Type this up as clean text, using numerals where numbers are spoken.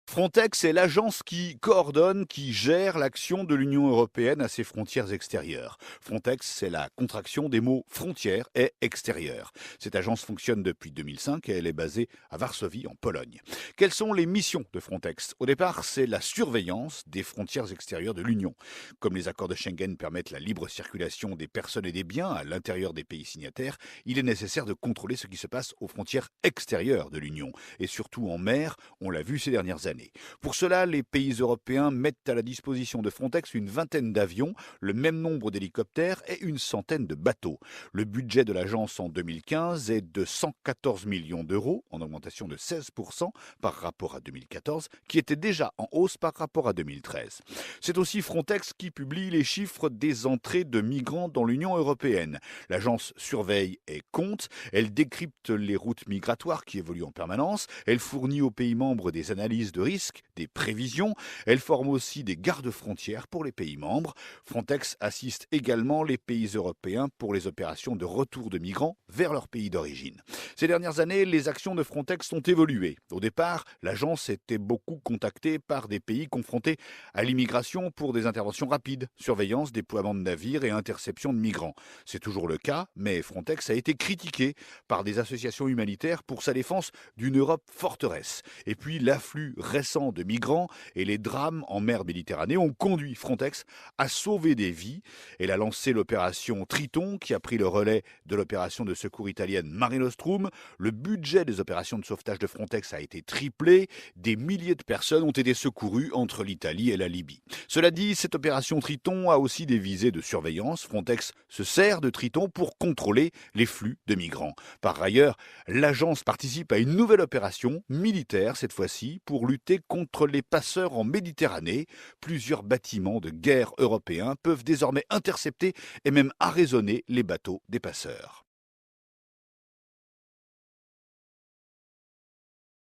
Frontex est l'agence qui coordonne, qui gère l'action de l'Union européenne à ses frontières extérieures. Frontex, c'est la contraction des mots frontières et extérieur. Cette agence fonctionne depuis 2005 et elle est basée à Varsovie, en Pologne. Quelles sont les missions de Frontex? Au départ, c'est la surveillance des frontières extérieures de l'Union. Comme les accords de Schengen permettent la libre circulation des personnes et des biens à l'intérieur des pays signataires, il est nécessaire de contrôler ce qui se passe aux frontières extérieures de l'Union, et surtout en mer, on l'a vu ces dernières années. Pour cela, les pays européens mettent à la disposition de Frontex une vingtaine d'avions, le même nombre d'hélicoptères et une centaine de bateaux. Le budget de l'agence en 2015 est de 114 millions d'euros, en augmentation de 16% par rapport à 2014, qui était déjà en hausse par rapport à 2013. C'est aussi Frontex qui publie les chiffres des entrées de migrants dans l'Union européenne. L'agence surveille et compte, elle décrypte les routes migratoires qui évoluent en permanence, elle fournit aux pays membres des analyses de risques, des prévisions. Elle forme aussi des gardes-frontières pour les pays membres. Frontex assiste également les pays européens pour les opérations de retour de migrants vers leur pays d'origine. Ces dernières années, les actions de Frontex ont évolué. Au départ, l'agence était beaucoup contactée par des pays confrontés à l'immigration pour des interventions rapides, surveillance, déploiement de navires et interception de migrants. C'est toujours le cas, mais Frontex a été critiqué par des associations humanitaires pour sa défense d'une Europe forteresse. Et puis l'afflux récent de migrants et les drames en mer Méditerranée ont conduit Frontex à sauver des vies. Elle a lancé l'opération Triton qui a pris le relais de l'opération de secours italienne Mare Nostrum. Le budget des opérations de sauvetage de Frontex a été triplé. Des milliers de personnes ont été secourues entre l'Italie et la Libye. Cela dit, cette opération Triton a aussi des visées de surveillance. Frontex se sert de Triton pour contrôler les flux de migrants. Par ailleurs, l'agence participe à une nouvelle opération militaire cette fois-ci pour lutter contre les passeurs en Méditerranée. Plusieurs bâtiments de guerre européens peuvent désormais intercepter et même arraisonner les bateaux des passeurs.